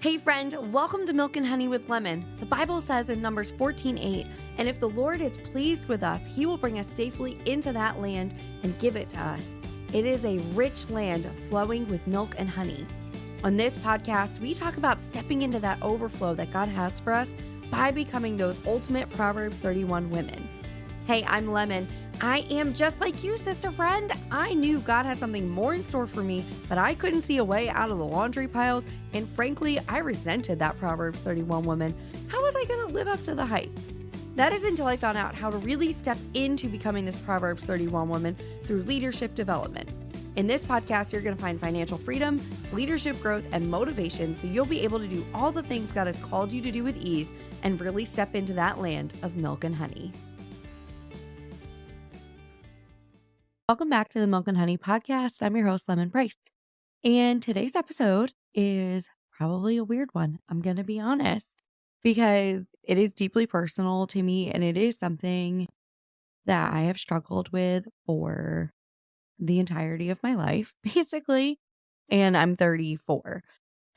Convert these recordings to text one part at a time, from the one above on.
Hey friend, welcome to Milk and Honey with Lemon. The Bible says in Numbers 14:8, and if the Lord is pleased with us, he will bring us safely into that land and give it to us. It is a rich land flowing with milk and honey. On this podcast, we talk about stepping into that overflow that God has for us by becoming those ultimate Proverbs 31 women. Hey, I'm Lemon. I am just like you, sister friend. I knew God had something more in store for me, but I couldn't see a way out of the laundry piles. And frankly, I resented that Proverbs 31 woman. How was I going to live up to the hype? That is until I found out how to really step into becoming this Proverbs 31 woman through leadership development. In this podcast, you're going to find financial freedom, leadership growth, and motivation so you'll be able to do all the things God has called you to do with ease and really step into that land of milk and honey. Welcome back to the Milk and Honey podcast. I'm your host, Lemon Price. And today's episode is probably a weird one. I'm going to be honest, because it is deeply personal to me and it is something that I have struggled with for the entirety of my life, basically. And I'm 34.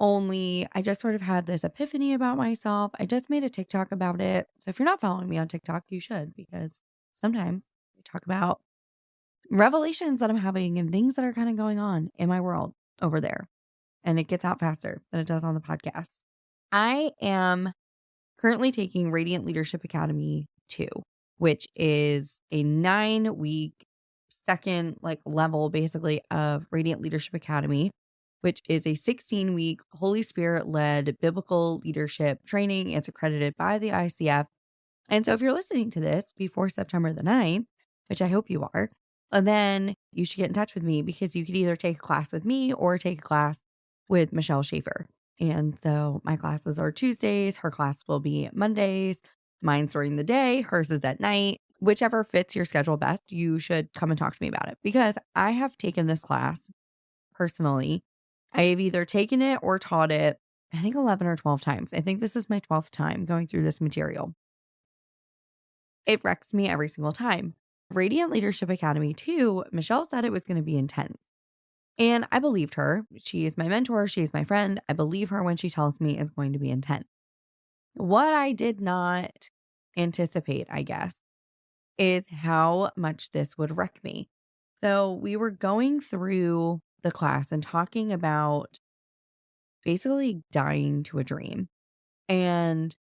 Only I just sort of had this epiphany about myself. I just made a TikTok about it. So if you're not following me on TikTok, you should, because sometimes we talk about revelations that I'm having and things that are kind of going on in my world over there. And it gets out faster than it does on the podcast. I am currently taking Radiant Leadership Academy 2, which is a 9-week second level basically of Radiant Leadership Academy, which is a 16-week Holy Spirit-led biblical leadership training. It's accredited by the ICF. And so if you're listening to this before September the 9th, which I hope you are, then you should get in touch with me, because you could either take a class with me or take a class with Michelle Schaefer. And so my classes are Tuesdays. Her class will be Mondays. Mine's during the day. Hers is at night. Whichever fits your schedule best, you should come and talk to me about it, because I have taken this class personally. I have either taken it or taught it, I think 11 or 12 times. I think this is my 12th time going through this material. It wrecks me every single time. Radiant Leadership Academy 2, Michelle said it was going to be intense. And I believed her. She is my mentor. She is my friend. I believe her when she tells me it's going to be intense. What I did not anticipate, I guess, is how much this would wreck me. So we were going through the class and talking about basically dying to a dream and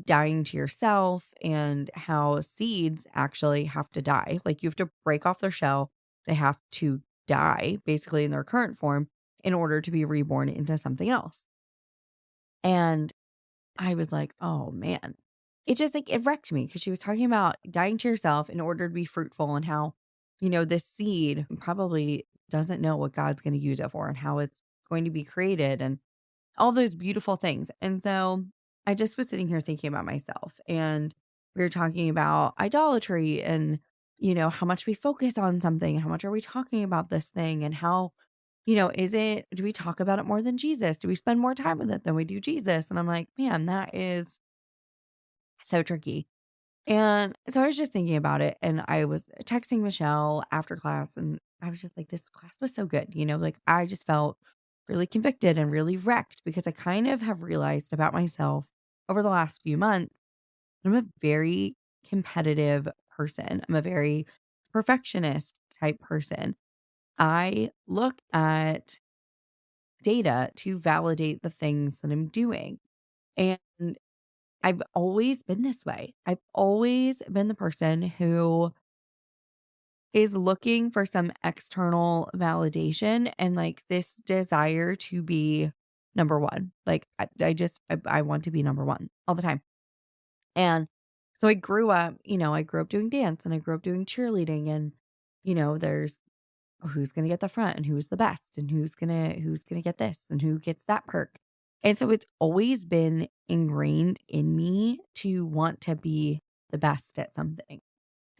dying to yourself, and how seeds actually have to die. Like, you have to break off their shell. They have to die basically in their current form in order to be reborn into something else. And I was like, oh man, it just it wrecked me, because she was talking about dying to yourself in order to be fruitful, and how, this seed probably doesn't know what God's going to use it for and how it's going to be created and all those beautiful things. And so I just was sitting here thinking about myself, and we were talking about idolatry and, how much we focus on something, how much are we talking about this thing, and how, do we talk about it more than Jesus? Do we spend more time with it than we do Jesus? And I'm like, man, that is so tricky. And so I was just thinking about it, and I was texting Michelle after class, and I was just like, this class was so good. I just felt really convicted and really wrecked, because I kind of have realized about myself over the last few months, I'm a very competitive person. I'm a very perfectionist type person. I look at data to validate the things that I'm doing. And I've always been this way. I've always been the person who is looking for some external validation and this desire to be number one. I want to be number one all the time. And so I grew up doing dance, and I grew up doing cheerleading, and, there's who's going to get the front and who's the best and who's going to get this and who gets that perk. And so it's always been ingrained in me to want to be the best at something.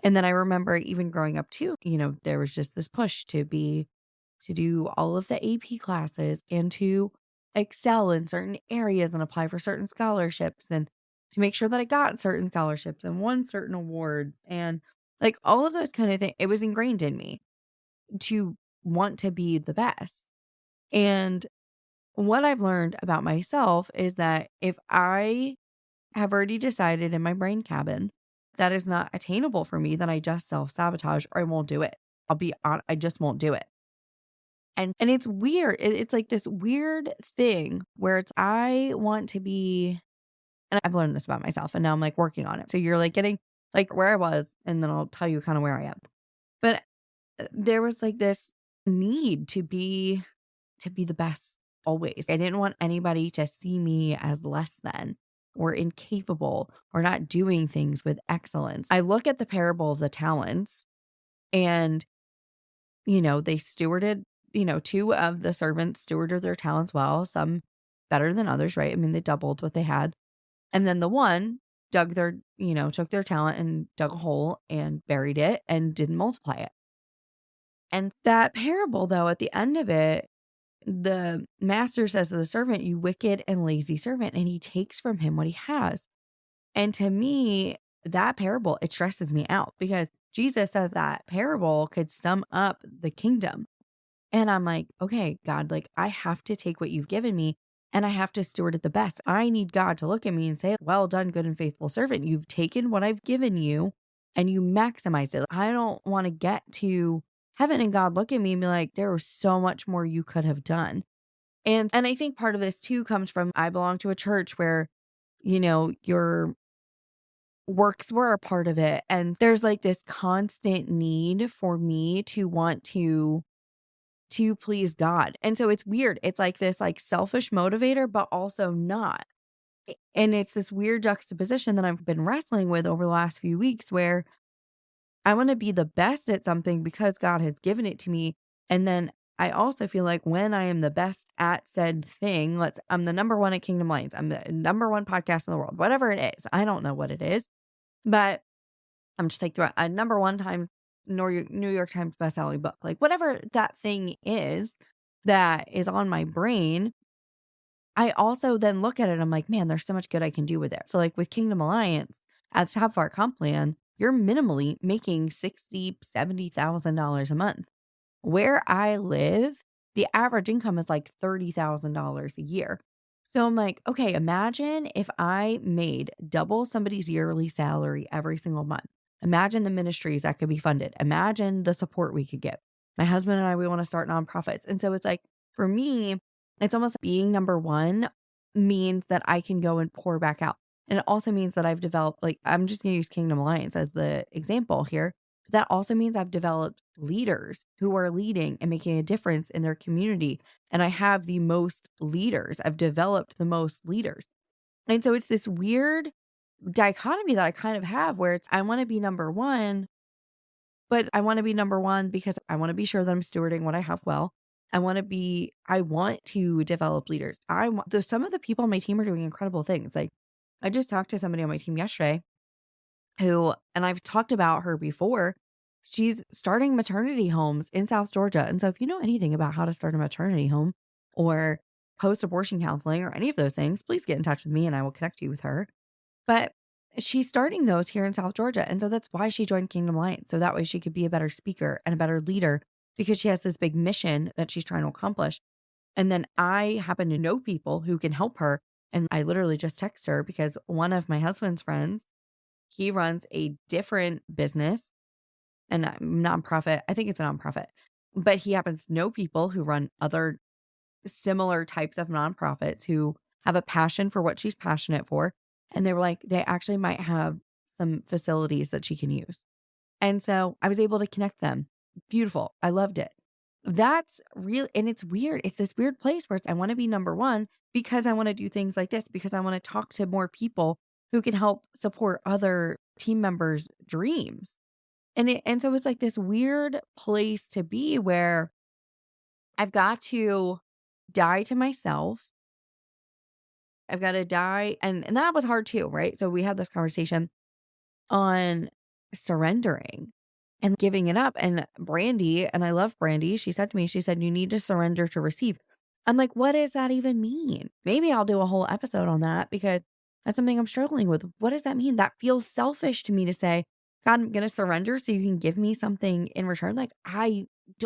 And then I remember even growing up too, there was just this push to do all of the AP classes and to excel in certain areas and apply for certain scholarships, and to make sure that I got certain scholarships and won certain awards, and all of those kind of things. It was ingrained in me to want to be the best. And what I've learned about myself is that if I have already decided in my brain cabin that is not attainable for me, then I just self-sabotage or I won't do it. I just won't do it. And it's weird. It's like this weird thing where it's I want to be, and I've learned this about myself and now I'm like working on it. So you're like getting like where I was, and then I'll tell you kind of where I am. But there was like this need to be the best always. I didn't want anybody to see me as less than or incapable or not doing things with excellence. I look at the parable of the talents and, they stewarded, two of the servants stewarded their talents well, some better than others, right? I mean, they doubled what they had. And then the one took their talent and dug a hole and buried it and didn't multiply it. And that parable, though, at the end of it, the master says to the servant, "You wicked and lazy servant," and he takes from him what he has. And to me, that parable, it stresses me out because Jesus says that parable could sum up the kingdom. And I'm like, okay, God, like I have to take what you've given me and I have to steward it the best. I need God to look at me and say, "Well done, good and faithful servant. You've taken what I've given you and you maximized it." I don't want to get to heaven and God look at me and be like, "There was so much more you could have done." And I think part of this too comes from I belong to a church where, your works were a part of it. And there's like this constant need for me to want to please God. And so it's weird. It's like this like selfish motivator, but also not. And it's this weird juxtaposition that I've been wrestling with over the last few weeks where I want to be the best at something because God has given it to me. And then I also feel like when I am the best at said thing, I'm the number one at Kingdom Lions. I'm the number one podcast in the world, whatever it is. I don't know what it is, but I'm just like a number one time New York Times bestselling book, like whatever that thing is that is on my brain. I also then look at it and I'm like, man, there's so much good I can do with it. So like with Kingdom Alliance at the top of our comp plan, you're minimally making $60,000, $70,000 a month. Where I live, the average income is like $30,000 a year. So I'm like, okay, imagine if I made double somebody's yearly salary every single month. Imagine the ministries that could be funded. Imagine the support we could get. My husband and I, we want to start nonprofits. And so it's like, for me, it's almost like being number one means that I can go and pour back out. And it also means that I've developed, like, I'm just going to use Kingdom Alliance as the example here. That also means I've developed leaders who are leading and making a difference in their community. And I have the most leaders. I've developed the most leaders. And so it's this weird dichotomy that I kind of have where it's I want to be number one, but I want to be number one because I want to be sure that I'm stewarding what I have well. I want to develop leaders. Some of the people on my team are doing incredible things. Like I just talked to somebody on my team yesterday and I've talked about her before. She's starting maternity homes in South Georgia. And so if you know anything about how to start a maternity home or post-abortion counseling or any of those things, please get in touch with me and I will connect you with her. But she's starting those here in South Georgia. And so that's why she joined Kingdom Alliance. So that way she could be a better speaker and a better leader because she has this big mission that she's trying to accomplish. And then I happen to know people who can help her. And I literally just text her because one of my husband's friends, he runs a different business and a nonprofit. I think it's a nonprofit, but he happens to know people who run other similar types of nonprofits who have a passion for what she's passionate for. And they were like, they actually might have some facilities that she can use. And so I was able to connect them. Beautiful. I loved it. That's real. And it's weird. It's this weird place where I want to be number one because I want to do things like this, because I want to talk to more people who can help support other team members' dreams. And so it's like this weird place to be where I've got to die to myself. I've got to die. And that was hard too, right? So we had this conversation on surrendering and giving it up. And Brandy, and I love Brandy, she said to me, she said, you need to surrender to receive. I'm like, what does that even mean? Maybe I'll do a whole episode on that because that's something I'm struggling with. What does that mean? That feels selfish to me to say, God, I'm going to surrender so you can give me something in return. Like,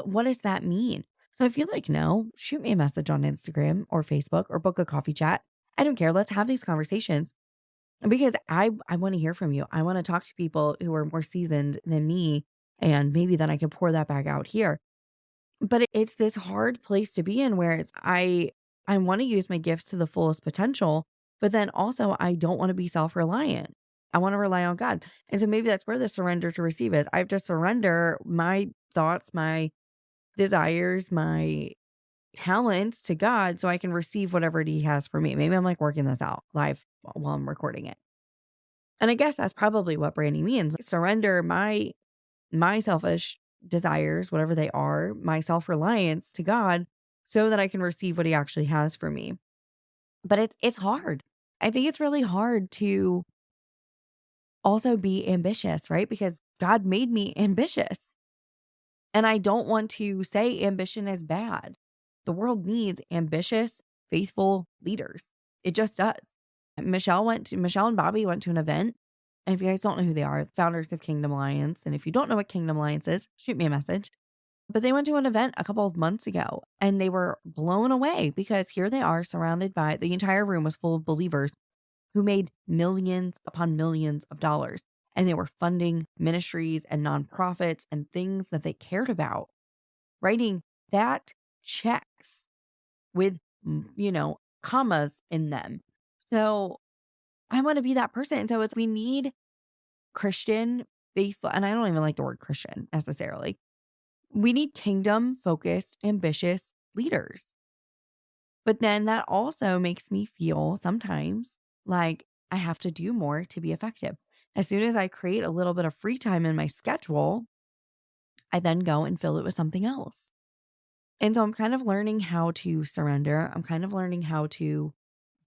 what does that mean? So if you like, no, shoot me a message on Instagram or Facebook or book a coffee chat. I don't care. Let's have these conversations because I want to hear from you. I want to talk to people who are more seasoned than me, and maybe then I can pour that back out here. But it's this hard place to be in where I want to use my gifts to the fullest potential, but then also I don't want to be self-reliant. I want to rely on God. And so maybe that's where the surrender to receive is. I have to surrender my thoughts, my desires, my talents to God so I can receive whatever he has for me. Maybe I'm like working this out live while I'm recording it. And I guess that's probably what Brandy means. Surrender my selfish desires, whatever they are, my self-reliance to God so that I can receive what he actually has for me. But it's hard. I think it's really hard to also be ambitious, right? Because God made me ambitious. And I don't want to say ambition is bad. The world needs ambitious, faithful leaders. It just does. Michelle and Bobby went to an event. And if you guys don't know who they are, founders of Kingdom Alliance. And if you don't know what Kingdom Alliance is, shoot me a message. But they went to an event a couple of months ago and they were blown away because here they are surrounded by the entire room was full of believers who made millions upon millions of dollars. And they were funding ministries and nonprofits and things that they cared about, writing that checks with, commas in them. So I want to be that person. So we need Christian, faithful, and I don't even like the word Christian necessarily. We need kingdom focused, ambitious leaders. But then that also makes me feel sometimes like I have to do more to be effective. As soon as I create a little bit of free time in my schedule, I then go and fill it with something else. And so I'm kind of learning how to surrender. I'm kind of learning how to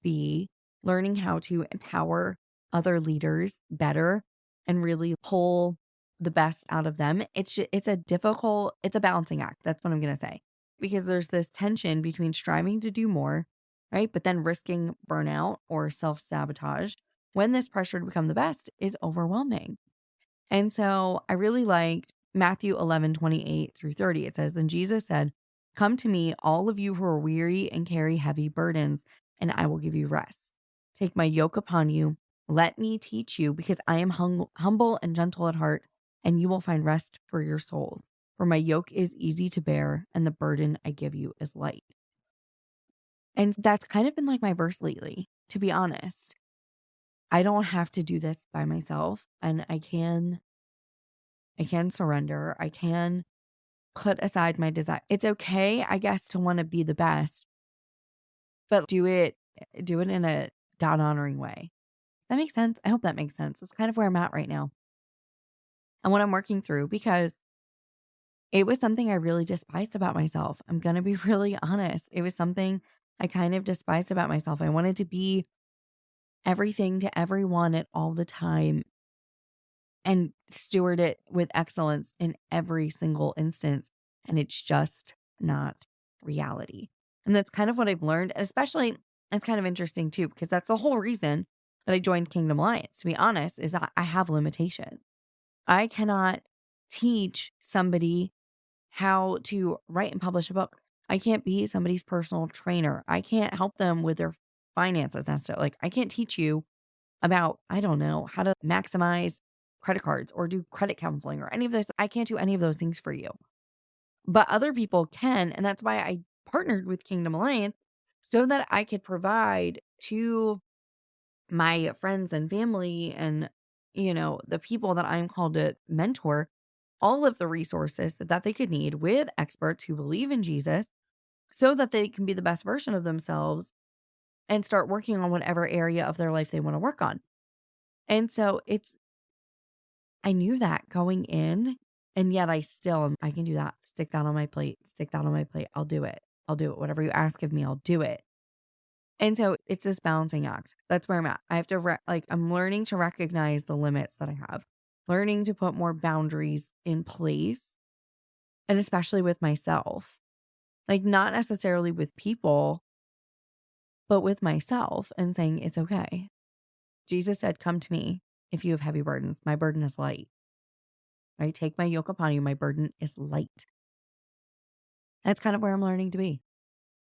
be, learning how to empower other leaders better and really pull the best out of them. It's a balancing act. That's what I'm going to say. Because there's this tension between striving to do more, right? But then risking burnout or self-sabotage when this pressure to become the best is overwhelming. And so I really liked Matthew 11:28-30. It says, "Then Jesus said, 'Come to me, all of you who are weary and carry heavy burdens, and I will give you rest. Take my yoke upon you. Let me teach you, because I am humble and gentle at heart, and you will find rest for your souls. For my yoke is easy to bear, and the burden I give you is light.'" And that's kind of been like my verse lately, to be honest. I don't have to do this by myself, and I can surrender. I can put aside my desire. It's okay, I guess, to want to be the best, but do it in a God-honoring way. Does that make sense? I hope that makes sense. It's kind of where I'm at right now and what I'm working through because it was something I really despised about myself. I'm going to be really honest. It was something I kind of despised about myself. I wanted to be everything to everyone at all the time and steward it with excellence in every single instance. And it's just not reality. And that's kind of what I've learned. Especially, it's kind of interesting too, because that's the whole reason that I joined Kingdom Alliance, to be honest, is I have limitations. I cannot teach somebody how to write and publish a book. I can't be somebody's personal trainer. I can't help them with their finances necessarily. Like, I can't teach you about, I don't know, how to maximize credit cards or do credit counseling or any of those. I can't do any of those things for you, but other people can. And that's why I partnered with Kingdom Alliance so that I could provide to my friends and family and, the people that I'm called to mentor all of the resources that they could need with experts who believe in Jesus so that they can be the best version of themselves and start working on whatever area of their life they want to work on. And so I knew that going in, and yet I can do that. Stick that on my plate. Stick that on my plate. I'll do it. I'll do it. Whatever you ask of me, I'll do it. And so it's this balancing act. That's where I'm at. I have to, I'm learning to recognize the limits that I have, learning to put more boundaries in place, and especially with myself, like not necessarily with people, but with myself and saying, it's okay. Jesus said, "Come to me if you have heavy burdens. My burden is light." Right? "Take my yoke upon you. My burden is light." That's kind of where I'm learning to be.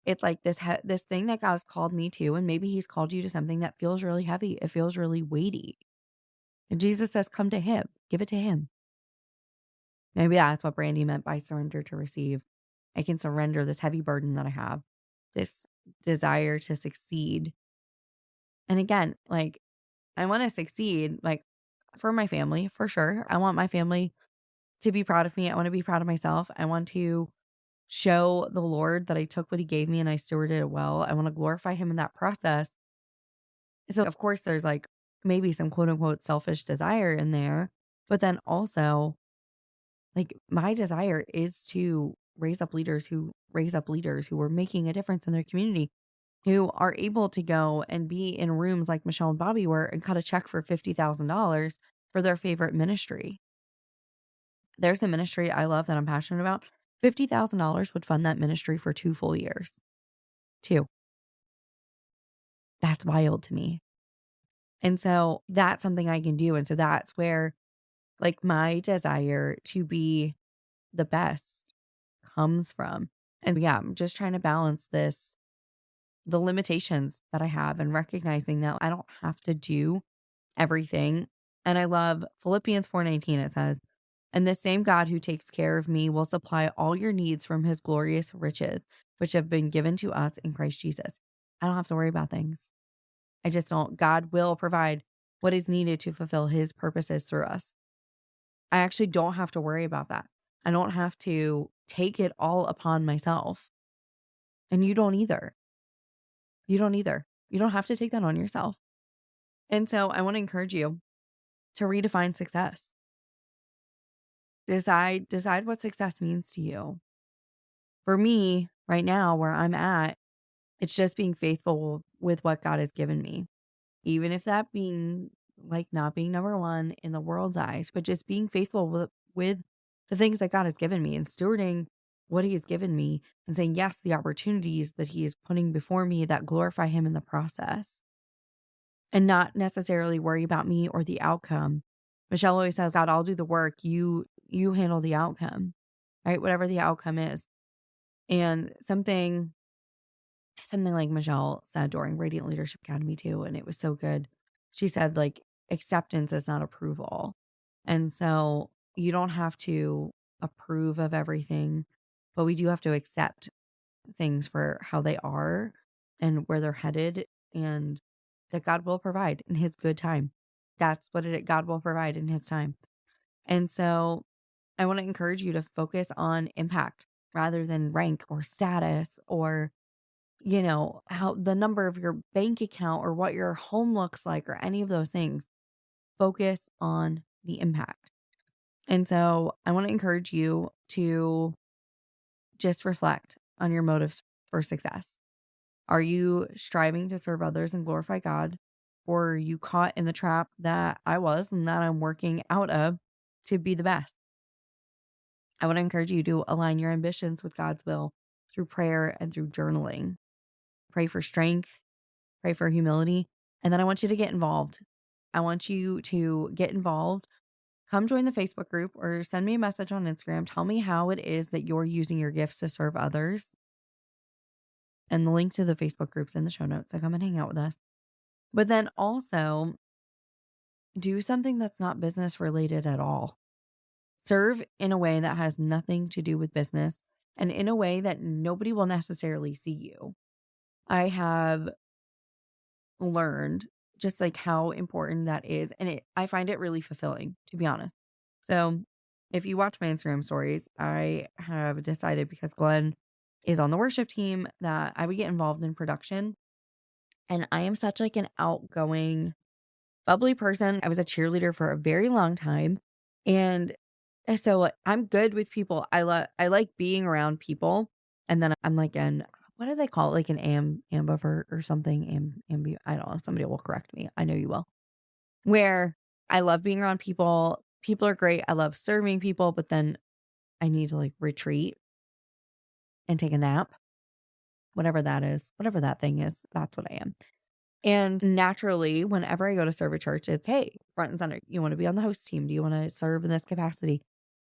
It's like this thing that God has called me to, and maybe he's called you to something that feels really heavy. It feels really weighty. And Jesus says, come to him, give it to him. Maybe that's what Brandy meant by surrender to receive. I can surrender this heavy burden that I have, this desire to succeed. And again, like, I want to succeed, like, for my family, for sure. I want my family to be proud of me. I want to be proud of myself. I want to show the Lord that I took what he gave me and I stewarded it well. I want to glorify him in that process. So, of course, there's like maybe some quote unquote selfish desire in there. But then also, like, my desire is to raise up leaders who are making a difference in their community, who are able to go and be in rooms like Michelle and Bobby were and cut a check for $50,000 for their favorite ministry. There's a ministry I love that I'm passionate about. $50,000 would fund that ministry for 2 full years. 2. That's wild to me. And so that's something I can do. And so that's where, like, my desire to be the best comes from. And yeah, I'm just trying to balance the limitations that I have, and recognizing that I don't have to do everything. And I love Philippians 4:19. It says, and the same God who takes care of me will supply all your needs from his glorious riches, which have been given to us in Christ Jesus. I don't have to worry about things. I just don't. God will provide what is needed to fulfill his purposes through us. I actually don't have to worry about that. I don't have to take it all upon myself. And you don't either. You don't either. You don't have to take that on yourself. And so I want to encourage you to redefine success. Decide what success means to you. For me, right now, where I'm at, it's just being faithful with what God has given me. Even if that being like not being number one in the world's eyes, but just being faithful with the things that God has given me and stewarding what he has given me and saying yes to the opportunities that he is putting before me that glorify him in the process, and not necessarily worry about me or the outcome. Michelle always says, God, I'll do the work. You handle the outcome, right? Whatever the outcome is. And something like Michelle said during Radiant Leadership Academy too, and it was so good. She said, like, acceptance is not approval. And so you don't have to approve of everything, but we do have to accept things for how they are and where they're headed, and that God will provide in his good time. That's what God will provide in his time. And so I want to encourage you to focus on impact rather than rank or status or, how the number of your bank account or what your home looks like or any of those things. Focus on the impact. And so I want to encourage you to just reflect on your motives for success. Are you striving to serve others and glorify God? Or are you caught in the trap that I was and that I'm working out of to be the best? I want to encourage you to align your ambitions with God's will through prayer and through journaling. Pray for strength, pray for humility, and then I want you to get involved. I want you to get involved. Come join the Facebook group or send me a message on Instagram. Tell me how it is that you're using your gifts to serve others. And the link to the Facebook group's in the show notes. So come and hang out with us. But then also do something that's not business related at all. Serve in a way that has nothing to do with business and in a way that nobody will necessarily see you. I have learned just like how important that is. And I find it really fulfilling, to be honest. So if you watch my Instagram stories, I have decided, because Glenn is on the worship team, that I would get involved in production. And I am such like an outgoing, bubbly person. I was a cheerleader for a very long time. And so like, I'm good with people. I like being around people. And then I'm like what do they call it? Like an ambivert or something. I don't know. Somebody will correct me. I know you will. Where I love being around people. People are great. I love serving people, but then I need to like retreat and take a nap. Whatever that is, whatever that thing is, that's what I am. And naturally, whenever I go to serve a church, it's, hey, front and center. You want to be on the host team? Do you want to serve in this capacity?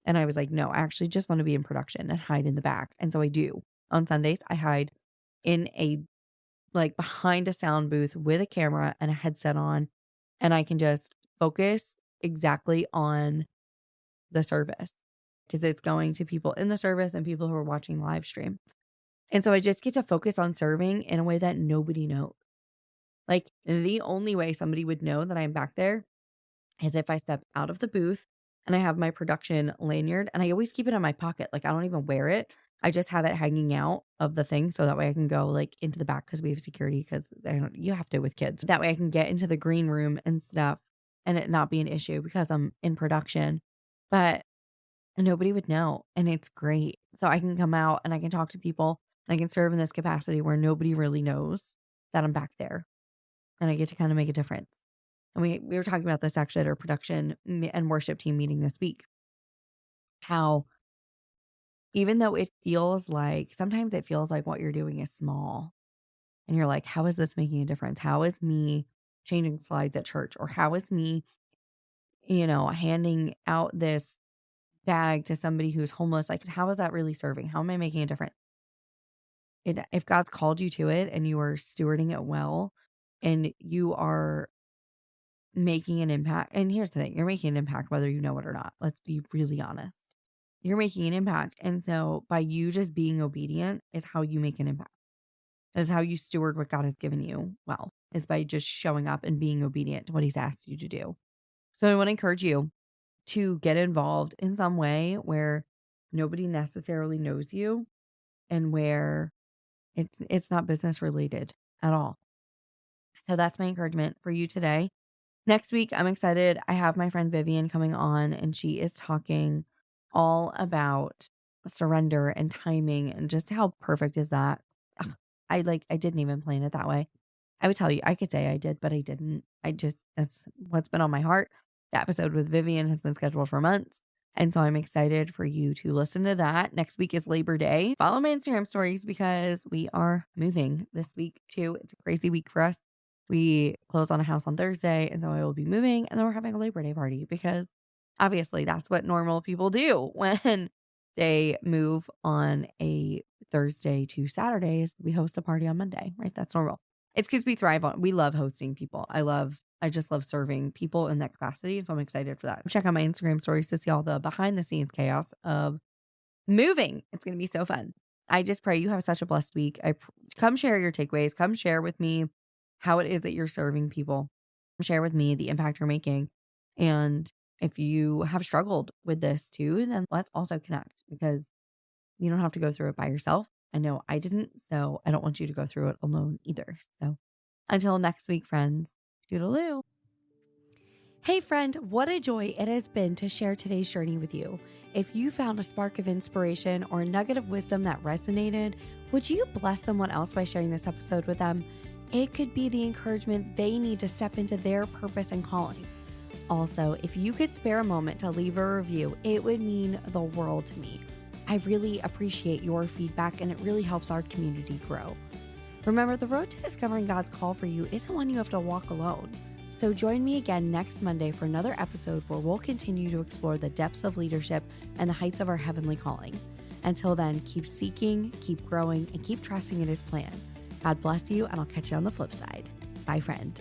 And I was like, no, I actually just want to be in production and hide in the back. And so I do. On Sundays, I hide in behind a sound booth with a camera and a headset on, and I can just focus exactly on the service because it's going to people in the service and people who are watching live stream. And so I just get to focus on serving in a way that nobody knows. Like, the only way somebody would know that I'm back there is if I step out of the booth and I have my production lanyard, and I always keep it in my pocket. Like, I don't even wear it. I just have it hanging out of the thing so that way I can go into the back because we have security because you have to with kids. That way I can get into the green room and stuff and it not be an issue because I'm in production. But nobody would know, and it's great. So I can come out and I can talk to people and I can serve in this capacity where nobody really knows that I'm back there, and I get to kind of make a difference. And we were talking about this actually at our production and worship team meeting this week. How even though sometimes it feels like what you're doing is small, and you're like, how is this making a difference? How is me changing slides at church? Or how is me, handing out this bag to somebody who's homeless? Like, how is that really serving? How am I making a difference? If God's called you to it and you are stewarding it well and you are making an impact, and here's the thing, you're making an impact whether you know it or not. Let's be really honest. You're making an impact. And so by you just being obedient is how you make an impact. That is how you steward what God has given you. Well, is by just showing up and being obedient to what he's asked you to do. So I want to encourage you to get involved in some way where nobody necessarily knows you and where it's not business related at all. So that's my encouragement for you today. Next week, I'm excited. I have my friend Vivian coming on, and she is talking all about surrender and timing and just how perfect is that. Ugh, I didn't even plan it that way. I would tell you, I could say I did, but I didn't. That's what's been on my heart. The episode with Vivian has been scheduled for months. And so I'm excited for you to listen to that. Next week is Labor Day. Follow my Instagram stories because we are moving this week too. It's a crazy week for us. We close on a house on Thursday, and so I will be moving, and then we're having a Labor Day party because obviously that's what normal people do when they move on a Thursday to Saturdays. We host a party on Monday, right? That's normal. It's because we love hosting people. I just love serving people in that capacity. So I'm excited for that. Check out my Instagram stories to see all the behind the scenes chaos of moving. It's going to be so fun. I just pray you have such a blessed week. Come share your takeaways. Come share with me how it is that you're serving people. Share with me the impact you're making. And if you have struggled with this too, then let's also connect because you don't have to go through it by yourself. I know I didn't, so I don't want you to go through it alone either. So until next week, friends, toodaloo. Hey friend, what a joy it has been to share today's journey with you. If you found a spark of inspiration or a nugget of wisdom that resonated, would you bless someone else by sharing this episode with them? It could be the encouragement they need to step into their purpose and calling. Also, if you could spare a moment to leave a review, it would mean the world to me. I really appreciate your feedback, and it really helps our community grow. Remember, the road to discovering God's call for you isn't one you have to walk alone. So join me again next Monday for another episode where we'll continue to explore the depths of leadership and the heights of our heavenly calling. Until then, keep seeking, keep growing, and keep trusting in His plan. God bless you, and I'll catch you on the flip side. Bye, friend.